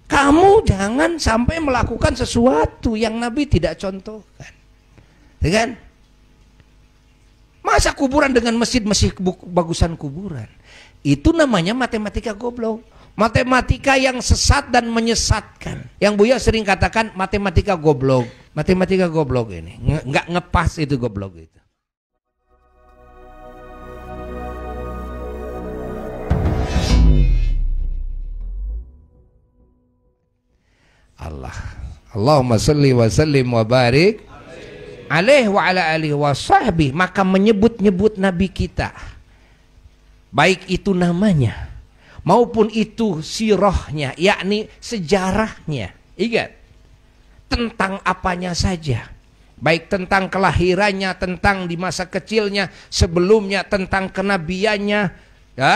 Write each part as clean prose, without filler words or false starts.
Kamu jangan sampai melakukan sesuatu yang Nabi tidak contohkan. Ya kan? Masa kuburan dengan masjid-masjid bagusan kuburan? Itu namanya matematika goblok. Matematika yang sesat dan menyesatkan. Yang Buya sering katakan matematika goblok. Matematika goblok ini. Nggak ngepas itu goblok itu. Allahumma salli wa sallim wa barik alaih wa ala alihi wa sahbihi. Maka menyebut-nyebut Nabi kita, baik itu namanya maupun itu sirahnya, yakni sejarahnya, ingat, tentang apanya saja, baik tentang kelahirannya, tentang di masa kecilnya, sebelumnya, tentang kenabiannya, ya,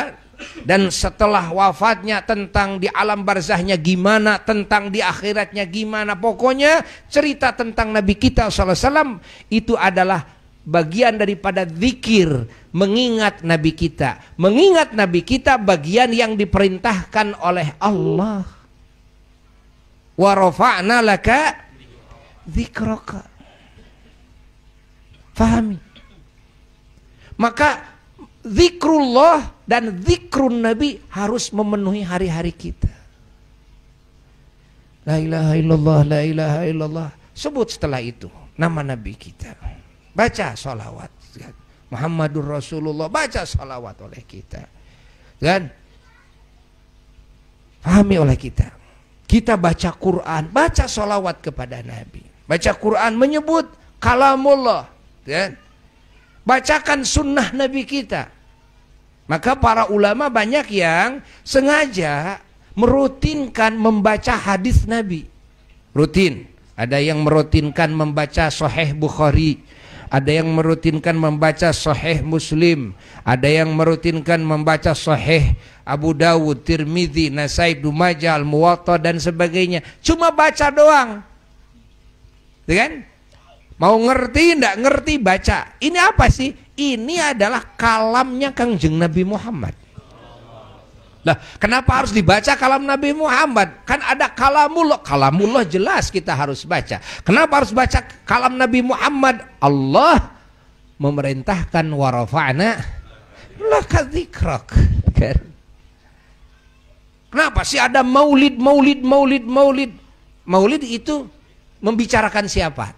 dan setelah wafatnya, tentang di alam barzahnya gimana, tentang di akhiratnya gimana. Pokoknya cerita tentang Nabi kita SAW itu adalah bagian daripada zikir, mengingat Nabi kita. Mengingat Nabi kita bagian yang diperintahkan oleh Allah. Wa rafa'na laka dzikraka. Fahami? Maka zikrullah dan zikrun Nabi harus memenuhi hari-hari kita. La ilaha illallah, la ilaha illallah. Sebut setelah itu nama Nabi kita. Baca salawat. Muhammadur Rasulullah, baca salawat oleh kita. Dan pahami oleh kita. Kita baca Quran, baca salawat kepada Nabi. Baca Quran menyebut kalamullah. Dan bacakan sunnah Nabi kita. Maka para ulama banyak yang sengaja merutinkan membaca hadis Nabi. Rutin. Ada yang merutinkan membaca Sahih Bukhari, ada yang merutinkan membaca Sahih Muslim, ada yang merutinkan membaca Sahih Abu Dawud, Tirmidzi, Nasai, Ibnu Majah, Al-Muwatta dan sebagainya. Cuma baca doang. Kan? Mau ngerti enggak ngerti baca. Ini apa sih? Ini adalah kalamnya Kangjeng Nabi Muhammad. Lah, kenapa harus dibaca kalam Nabi Muhammad? Kan ada kalamullah. Kalamullah jelas kita harus baca. Kenapa harus baca kalam Nabi Muhammad? Allah memerintahkan wa rafa'na laka dzikrak. Kenapa sih ada maulid? Maulid itu membicarakan siapa?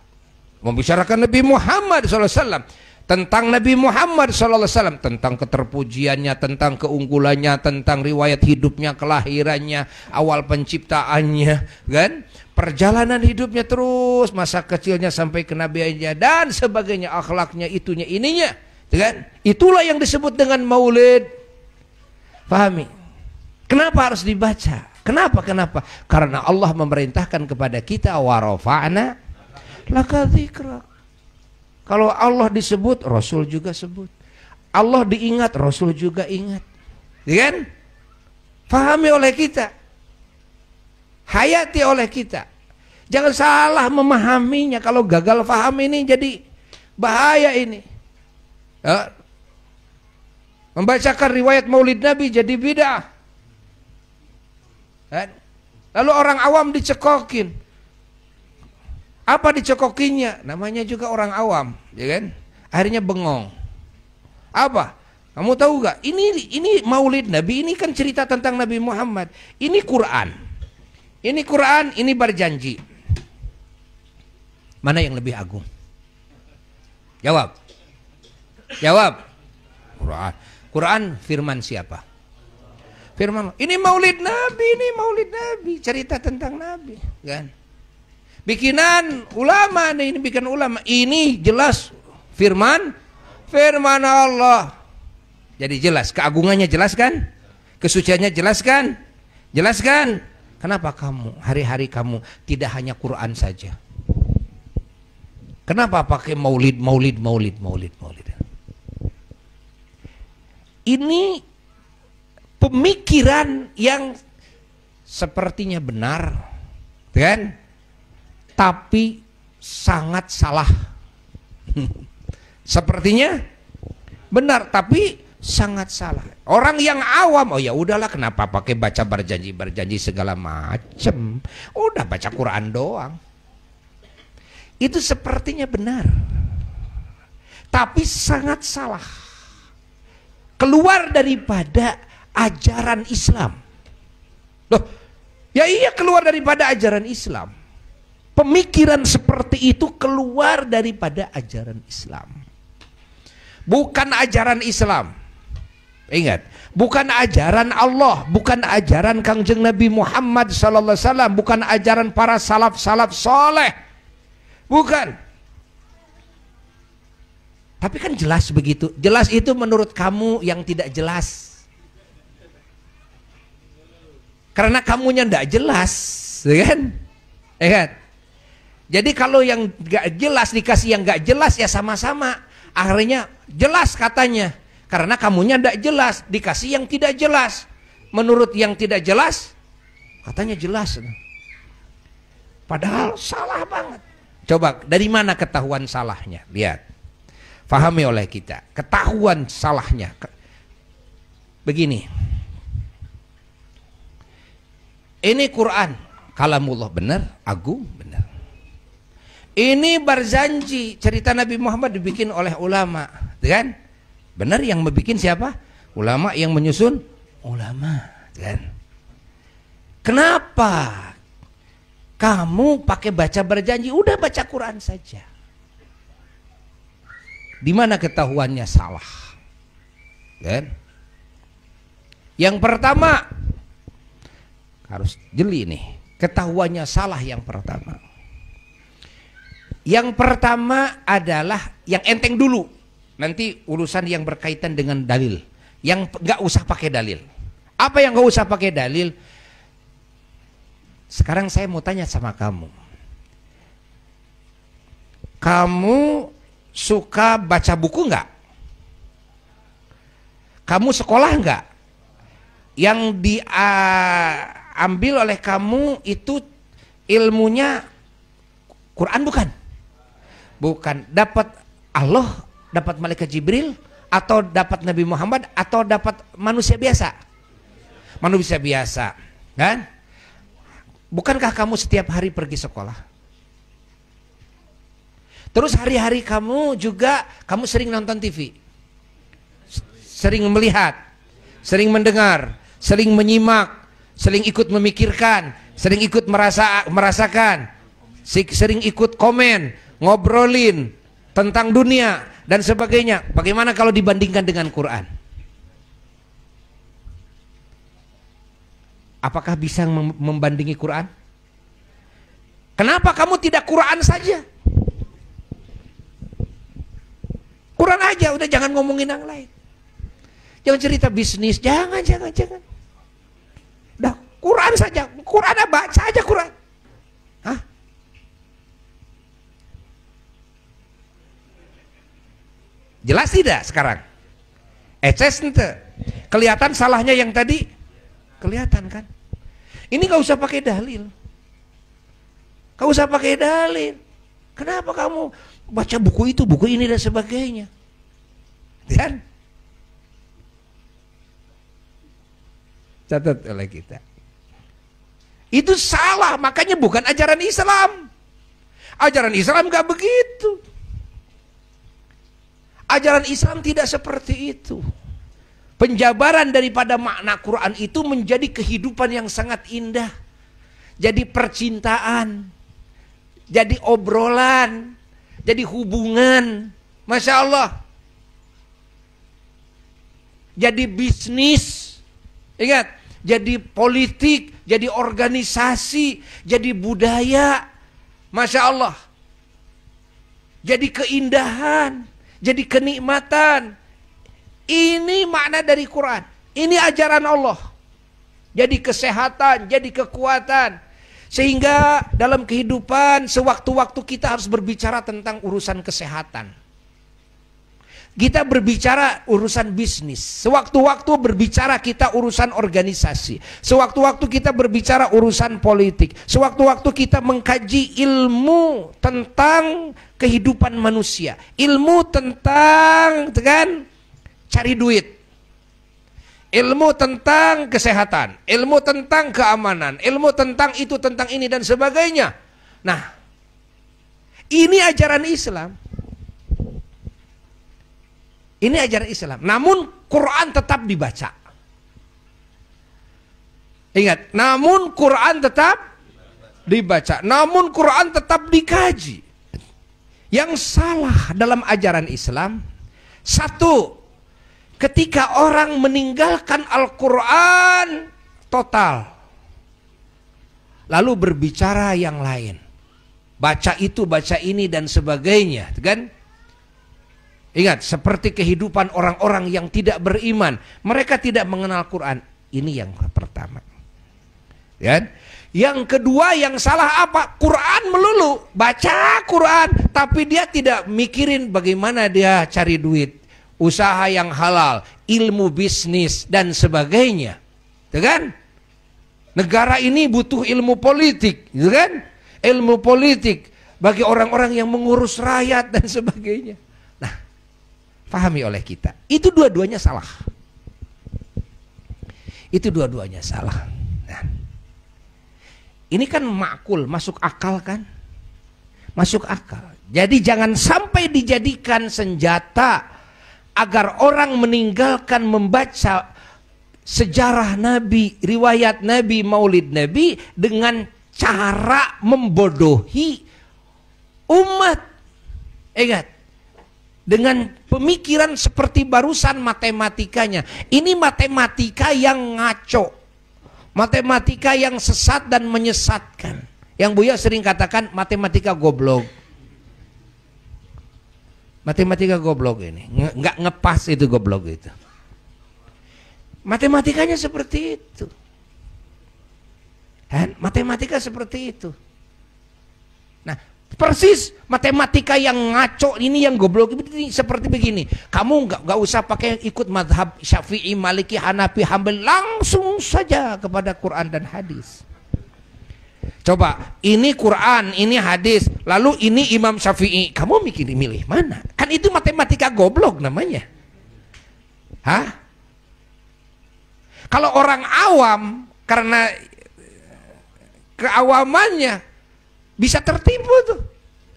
Membicarakan Nabi Muhammad SAW. Tentang Nabi Muhammad SAW, tentang keterpujiannya, tentang keunggulannya, tentang riwayat hidupnya, kelahirannya, awal penciptaannya, kan? Perjalanan hidupnya terus, masa kecilnya sampai kenabiannya dan sebagainya, akhlaknya, itunya, ininya, kan? Itulah yang disebut dengan maulid. Pahami? Kenapa harus dibaca? Kenapa? Karena Allah memerintahkan kepada kita wa rafa'na laka dzikrak. Kalau Allah disebut, Rasul juga sebut. Allah diingat, Rasul juga ingat. Ya kan? Fahami oleh kita. Hayati oleh kita. Jangan salah memahaminya. Kalau gagal faham ini jadi bahaya ini. Ya. Membacakan riwayat maulid Nabi jadi bid'ah. Ya. Lalu orang awam dicekokin. Apa dicekokinya? Namanya juga orang awam, ya kan? Akhirnya bengong. Apa? Kamu tahu gak? Ini maulid Nabi, ini kan cerita tentang Nabi Muhammad. Ini Quran. Ini Quran, ini berjanji. Mana yang lebih agung? Jawab. Jawab. Quran. Quran firman siapa? Firman. Ini maulid Nabi, cerita tentang Nabi, kan? Bikinan ulama nih, ini bikin ulama. Ini jelas firman Allah. Jadi jelas, keagungannya jelas kan? Kesuciannya jelas kan? Jelas kan? Kenapa kamu hari-hari kamu tidak hanya Quran saja? Kenapa pakai maulid? Ini pemikiran yang sepertinya benar, kan? Tapi sangat salah. Sepertinya benar, tapi sangat salah. Orang yang awam, oh ya udahlah, kenapa pakai baca berjanji segala macam. Udah baca Quran doang. Itu sepertinya benar, tapi sangat salah. Keluar daripada ajaran Islam. Loh, ya iya, keluar daripada ajaran Islam. Pemikiran seperti itu keluar daripada ajaran Islam. Bukan ajaran Islam. Ingat, bukan ajaran Allah, bukan ajaran Kangjeng Nabi Muhammad sallallahu alaihi wasallam, bukan ajaran para salaf soleh. Bukan. Tapi kan jelas begitu. Jelas itu menurut kamu yang tidak jelas. Karena kamunya tidak jelas, ya kan? Ya kan? Jadi kalau yang nggak jelas dikasih yang nggak jelas, ya sama-sama. Akhirnya jelas katanya. Karena kamunya tidak jelas, dikasih yang tidak jelas. Menurut yang tidak jelas, katanya jelas. Padahal salah banget. Coba dari mana ketahuan salahnya? Lihat, fahami oleh kita. Ketahuan salahnya. Begini. Ini Quran, kalamullah benar, agung benar. Ini berjanji, cerita Nabi Muhammad dibikin oleh ulama, kan? Benar, yang membikin siapa? Ulama yang menyusun ulama, kan? Kenapa kamu pakai baca berjanji? Udah baca Quran saja. Di mana ketahuannya salah? Kan? Yang pertama harus jeli nih, ketahuannya salah yang pertama. Yang pertama adalah yang enteng dulu. Nanti urusan yang berkaitan dengan dalil. Yang nggak usah pakai dalil. Apa yang nggak usah pakai dalil? Sekarang saya mau tanya sama kamu. Kamu suka baca buku nggak? Kamu sekolah nggak? Yang diambil oleh kamu itu ilmunya Quran bukan? Bukan. Dapat Allah, dapat malaikat Jibril, atau dapat Nabi Muhammad, atau dapat manusia biasa? Manusia biasa, kan? Bukankah kamu setiap hari pergi sekolah? Terus hari-hari kamu juga kamu sering nonton TV, sering melihat, sering mendengar, sering menyimak, sering ikut memikirkan, sering ikut merasakan, sering ikut komen, ngobrolin tentang dunia dan sebagainya. Bagaimana kalau dibandingkan dengan Quran? Apakah bisa membandingi Quran? Kenapa kamu tidak Quran saja? Quran aja, udah, jangan ngomongin yang lain. Jangan cerita bisnis, jangan. Udah, Quran saja. Quran baca aja Quran. Hah? Jelas tidak sekarang? Eces ente. Kelihatan salahnya yang tadi? Kelihatan kan? Ini gak usah pakai dalil. Gak usah pakai dalil. Kenapa kamu baca buku itu, buku ini dan sebagainya? Kan? Catat oleh kita. Itu salah, makanya bukan ajaran Islam. Ajaran Islam gak begitu. Ajaran Islam tidak seperti itu. Penjabaran daripada makna Quran itu menjadi kehidupan yang sangat indah. Jadi percintaan, jadi obrolan, jadi hubungan. Masya Allah. Jadi bisnis. Ingat, jadi politik, jadi organisasi, jadi budaya. Masya Allah. Jadi keindahan, jadi kenikmatan. Ini makna dari Quran. Ini ajaran Allah. Jadi kesehatan, jadi kekuatan. Sehingga dalam kehidupan sewaktu-waktu kita harus berbicara tentang urusan kesehatan. Kita berbicara urusan bisnis. Sewaktu-waktu berbicara kita urusan organisasi. Sewaktu-waktu kita berbicara urusan politik. Sewaktu-waktu kita mengkaji ilmu tentang kehidupan manusia. Ilmu tentang, kan, cari duit. ilmu tentang kesehatan, ilmu tentang keamanan, ilmu tentang itu, tentang ini dan sebagainya. Nah, ini ajaran Islam. Ini ajaran Islam. Namun Quran tetap dibaca. Ingat, namun Quran tetap dibaca. Namun Quran tetap dikaji. Yang salah dalam ajaran Islam, satu, ketika orang meninggalkan Al-Quran total, lalu berbicara yang lain, baca itu, baca ini dan sebagainya, kan? Ingat, seperti kehidupan orang-orang yang tidak beriman, mereka tidak mengenal Quran. Ini yang pertama, kan? Yang kedua yang salah apa? Quran melulu, baca Quran, tapi dia tidak mikirin bagaimana dia cari duit, usaha yang halal, ilmu bisnis dan sebagainya, gitu kan? Negara ini butuh ilmu politik, gitu kan? Ilmu politik bagi orang-orang yang mengurus rakyat dan sebagainya. Nah, pahami oleh kita, itu dua-duanya salah. Itu dua-duanya salah. Nah, ini kan makul, masuk akal kan? Masuk akal. Jadi jangan sampai dijadikan senjata agar orang meninggalkan membaca sejarah Nabi, riwayat Nabi, maulid Nabi dengan cara membodohi umat. Ingat, dengan pemikiran seperti barusan matematikanya. Ini matematika yang ngaco. Matematika yang sesat dan menyesatkan. Yang Buya sering katakan matematika goblok. Matematika goblok ini. Nggak ngepas itu goblok itu. Matematikanya seperti itu. Dan matematika seperti itu. Nah, persis matematika yang ngaco ini, yang goblok ini seperti begini. Kamu nggak usah pakai ikut mazhab Syafi'i, Maliki, Hanafi, Hambali, langsung saja kepada Quran dan hadis. Coba, ini Quran, ini hadis, lalu ini Imam Syafi'i. Kamu milih mana? Kan itu matematika goblok namanya. Hah? Kalau orang awam karena keawamannya bisa tertipu tuh.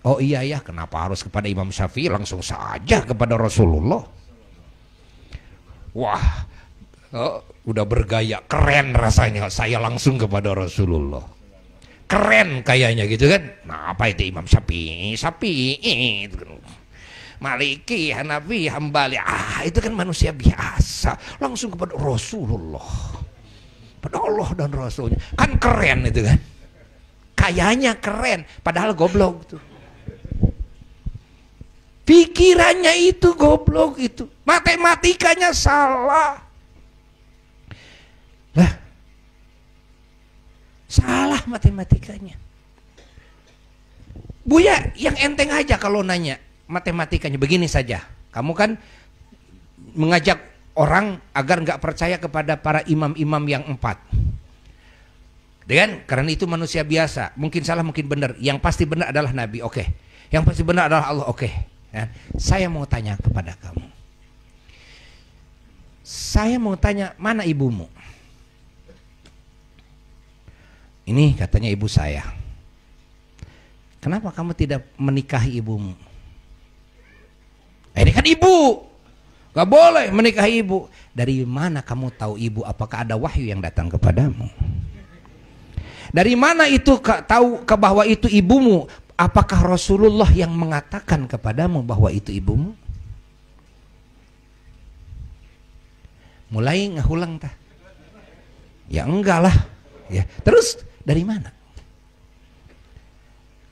Oh iya ya, kenapa harus kepada Imam Syafi'i? Langsung saja kepada Rasulullah. Wah, udah bergaya, keren rasanya. Saya langsung kepada Rasulullah. Keren kayaknya gitu kan. Nah, apa itu Imam Syafi'i? Syafi'i itu kan. Maliki, Hanafi, Hambali. Itu kan manusia biasa. Langsung kepada Rasulullah. Pada Allah dan Rasulnya. Kan keren itu kan. Kayaknya keren, padahal goblok tuh. Pikirannya itu goblok itu. Matematikanya salah. Lah, salah matematikanya. Buya yang enteng aja kalau nanya matematikanya begini saja. Kamu kan mengajak orang agar nggak percaya kepada para imam-imam yang 4. Dengan karena itu manusia biasa, mungkin salah mungkin benar. Yang pasti benar adalah Nabi, oke. Yang pasti benar adalah Allah, oke. Ya. Saya mau tanya kepada kamu. Saya mau tanya, mana ibumu? Ini katanya ibu saya. Kenapa kamu tidak menikahi ibumu? Ini kan ibu, gak boleh menikahi ibu. Dari mana kamu tahu ibu? Apakah ada wahyu yang datang kepadamu? Dari mana itu tahu bahwa itu ibumu? Apakah Rasulullah yang mengatakan kepadamu bahwa itu ibumu? Mulai ngahulang tah? Ya enggak lah. Ya. Terus dari mana?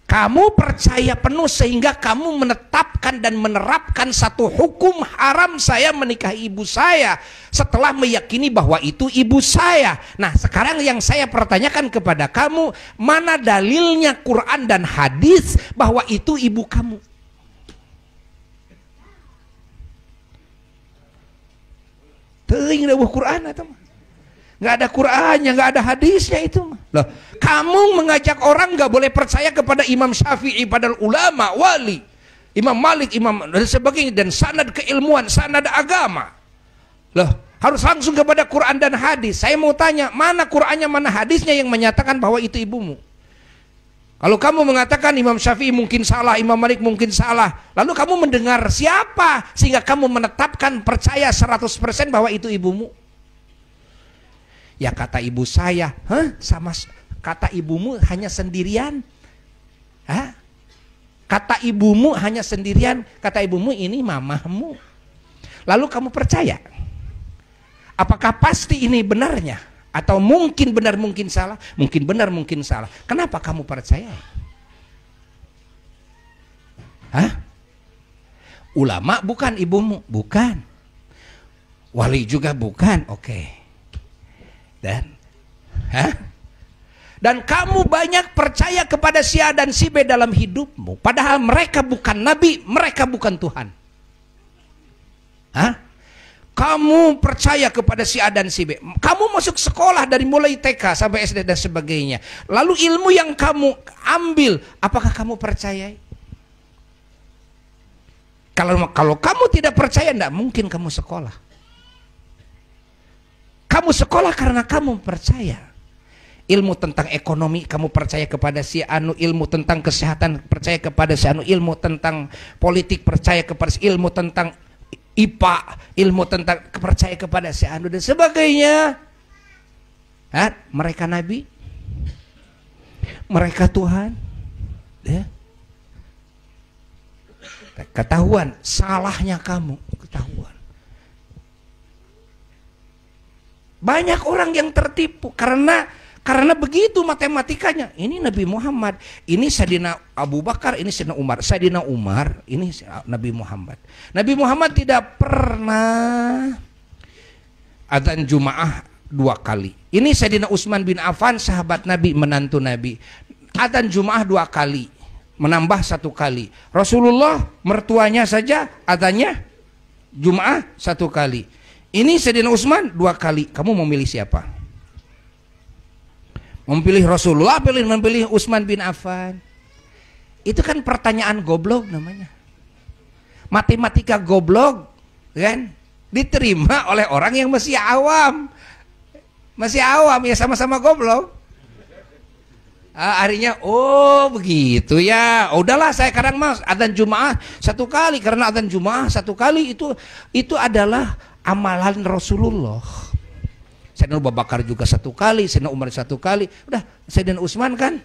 Kamu percaya penuh sehingga kamu menetapkan dan menerapkan satu hukum haram saya menikahi ibu saya setelah meyakini bahwa itu ibu saya. Nah, sekarang yang saya pertanyakan kepada kamu, mana dalilnya Quran dan hadis bahwa itu ibu kamu? Teuing dawuh Quran atau nggak ada Qurannya, nggak ada hadisnya itu. Loh, kamu mengajak orang nggak boleh percaya kepada Imam Syafi'i, padahal ulama, wali, Imam Malik, Imam dan sebagainya, dan sanad keilmuan, sanad agama. Loh, Harus langsung kepada Quran dan hadis. Saya mau tanya, mana Qurannya, mana hadisnya yang menyatakan bahwa itu ibumu? Kalau kamu mengatakan Imam Syafi'i mungkin salah, Imam Malik mungkin salah, lalu kamu mendengar siapa sehingga kamu menetapkan percaya 100% bahwa itu ibumu? Ya kata ibu saya, sama kata ibumu hanya sendirian. Kata ibumu hanya sendirian, kata ibumu ini mamahmu. Lalu kamu percaya? Apakah pasti ini benarnya? Atau mungkin benar mungkin salah? Mungkin benar mungkin salah. Kenapa kamu percaya? Ulama bukan ibumu? Bukan. Wali juga bukan? Oke. Dan kamu banyak percaya kepada si A dan si B dalam hidupmu. Padahal mereka bukan nabi, mereka bukan Tuhan. Kamu percaya kepada si A dan si B. Kamu masuk sekolah dari mulai TK sampai SD dan sebagainya. Lalu ilmu yang kamu ambil, apakah kamu percaya? Kalau kamu tidak percaya, tidak mungkin kamu sekolah. Kamu sekolah karena kamu percaya. Ilmu tentang ekonomi kamu percaya kepada si anu, ilmu tentang kesehatan percaya kepada si anu, ilmu tentang politik percaya kepada si, ilmu tentang IPA, ilmu tentang percaya kepada si anu dan sebagainya. Mereka nabi, mereka Tuhan. Ketahuan salahnya kamu, ketahuan. Banyak orang yang tertipu karena begitu matematikanya. Ini Nabi Muhammad, ini Sayyidina Abu Bakar, ini Sayyidina Umar. Sayyidina Umar, ini Nabi Muhammad. Nabi Muhammad tidak pernah adzan Jumaah 2 kali. Ini Sayyidina Utsman bin Affan, sahabat Nabi, menantu Nabi. Adzan Jumaah 2 kali, menambah 1 kali. Rasulullah mertuanya saja adzannya Jumaah 1 kali. Ini Sayyidina Utsman 2 kali. Kamu mau milih siapa? Memilih Rasulullah, memilih Utsman bin Affan. Itu kan pertanyaan goblok namanya. Matematika goblok, kan? Diterima oleh orang yang masih awam. Masih awam, ya sama-sama goblok. Akhirnya, oh begitu ya. Udahlah, saya kadang mas adzan Jumaah 1 kali, karena adzan Jumaah 1 kali itu adalah amalan Rasulullah. Sayyidina Abu Bakar juga 1 kali, Sayyidina Umar 1 kali, udah Sayyidina Utsman kan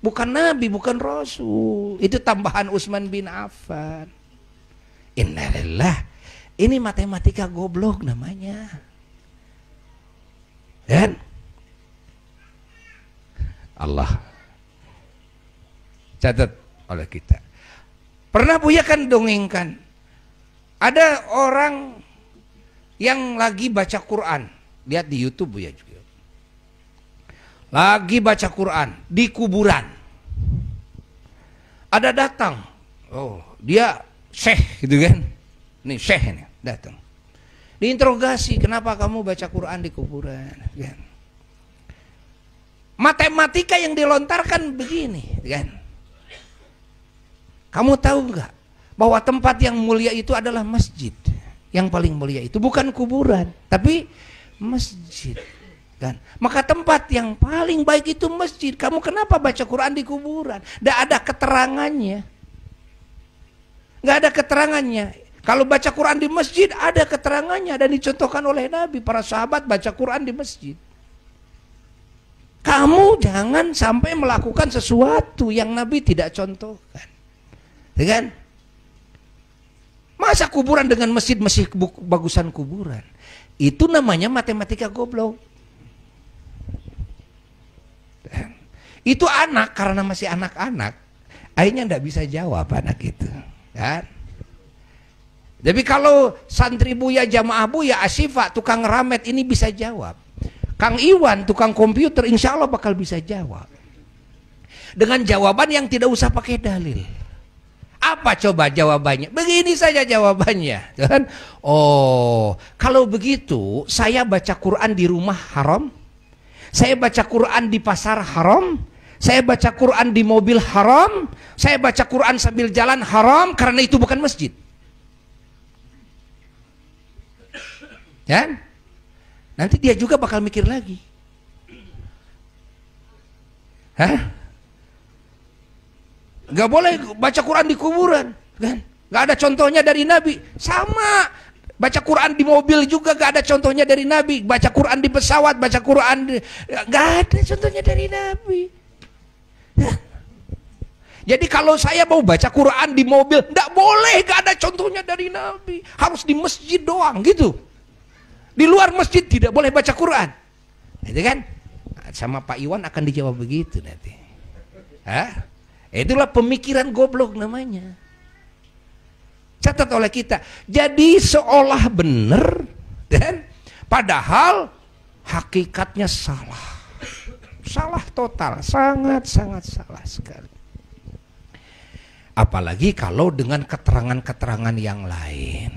bukan nabi, bukan rasul, itu tambahan Utsman bin Affan. Innalillah, ini matematika goblok namanya. Dan Allah catat oleh kita. Pernah Buya kan dongengkan, ada orang yang lagi baca Quran. Lihat di YouTube ya juga. Lagi baca Quran di kuburan. Ada datang. Oh, dia syekh gitu kan. Nih syekh ini datang. Diinterogasi, kenapa kamu baca Quran di kuburan? Kan? Matematika yang dilontarkan begini, kan? Kamu tahu nggak bahwa tempat yang mulia itu adalah masjid. Yang paling mulia itu bukan kuburan, tapi masjid, kan? Maka tempat yang paling baik itu masjid. Kamu kenapa baca Quran di kuburan? Tidak ada keterangannya. Nggak ada keterangannya. Kalau baca Quran di masjid ada keterangannya dan dicontohkan oleh Nabi. Para sahabat baca Quran di masjid. Kamu jangan sampai melakukan sesuatu yang Nabi tidak contohkan, kan? Masa kuburan dengan masjid masih bagusan kuburan? Itu namanya matematika goblok. Itu anak, karena masih anak-anak, akhirnya tidak bisa jawab anak itu, kan? Jadi kalau santri Buya, jamaah Buya, Asyifa, tukang ramet ini bisa jawab. Kang Iwan, tukang komputer, insya Allah bakal bisa jawab. Dengan jawaban yang tidak usah pakai dalil. Apa coba jawabannya? Begini saja jawabannya, kan? Oh, kalau begitu saya baca Quran di rumah haram, saya baca Quran di pasar haram, saya baca Quran di mobil haram, saya baca Quran sambil jalan haram, karena itu bukan masjid. Ya? Nanti dia juga bakal mikir lagi. Hah? Gak boleh baca Quran di kuburan, kan? Gak ada contohnya dari Nabi. Sama, baca Quran di mobil juga gak ada contohnya dari Nabi. Baca Quran di pesawat, baca Quran gak ada contohnya dari Nabi. Hah? Jadi kalau saya mau baca Quran di mobil, gak boleh, gak ada contohnya dari Nabi. Harus di masjid doang gitu. Di luar masjid tidak boleh baca Quran. Itu kan? Sama Pak Iwan akan dijawab begitu nanti. Hah? Itulah pemikiran goblok namanya. Catat oleh kita. Jadi seolah benar dan padahal hakikatnya salah. Salah total, sangat-sangat salah sekali. Apalagi kalau dengan keterangan-keterangan yang lain.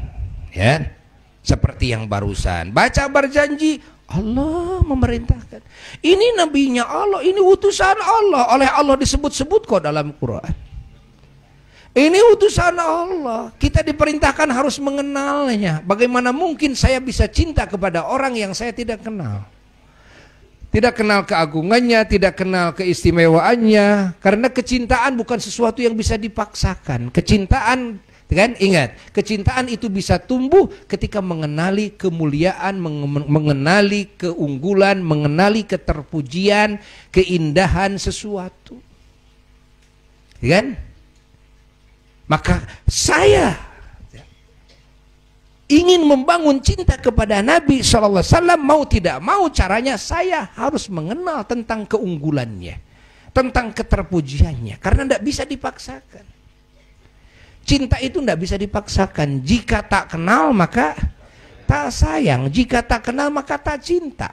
Ya. Seperti yang barusan, baca berjanji Allah memerintahkan. Ini nabinya Allah, ini utusan Allah. Oleh Allah disebut-sebut kok dalam Quran. Ini utusan Allah. Kita diperintahkan harus mengenalnya. Bagaimana mungkin saya bisa cinta kepada orang yang saya tidak kenal? Tidak kenal keagungannya, tidak kenal keistimewaannya. Karena kecintaan bukan sesuatu yang bisa dipaksakan. Kecintaan, kan, ingat, kecintaan itu bisa tumbuh ketika mengenali kemuliaan, mengenali keunggulan, mengenali keterpujian, keindahan sesuatu, kan? Maka saya ingin membangun cinta kepada Nabi SAW, mau tidak mau caranya saya harus mengenal tentang keunggulannya, tentang keterpujiannya, karena tidak bisa dipaksakan. Cinta itu tidak bisa dipaksakan. Jika tak kenal maka tak sayang. Jika tak kenal maka tak cinta.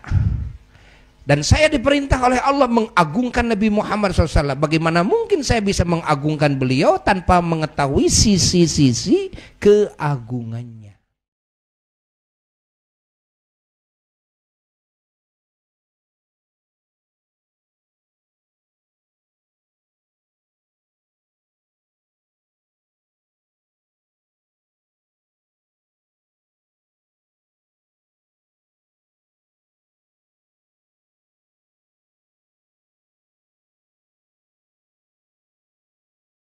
Dan saya diperintah oleh Allah mengagungkan Nabi Muhammad SAW. Bagaimana mungkin saya bisa mengagungkan beliau tanpa mengetahui sisi-sisi keagungannya?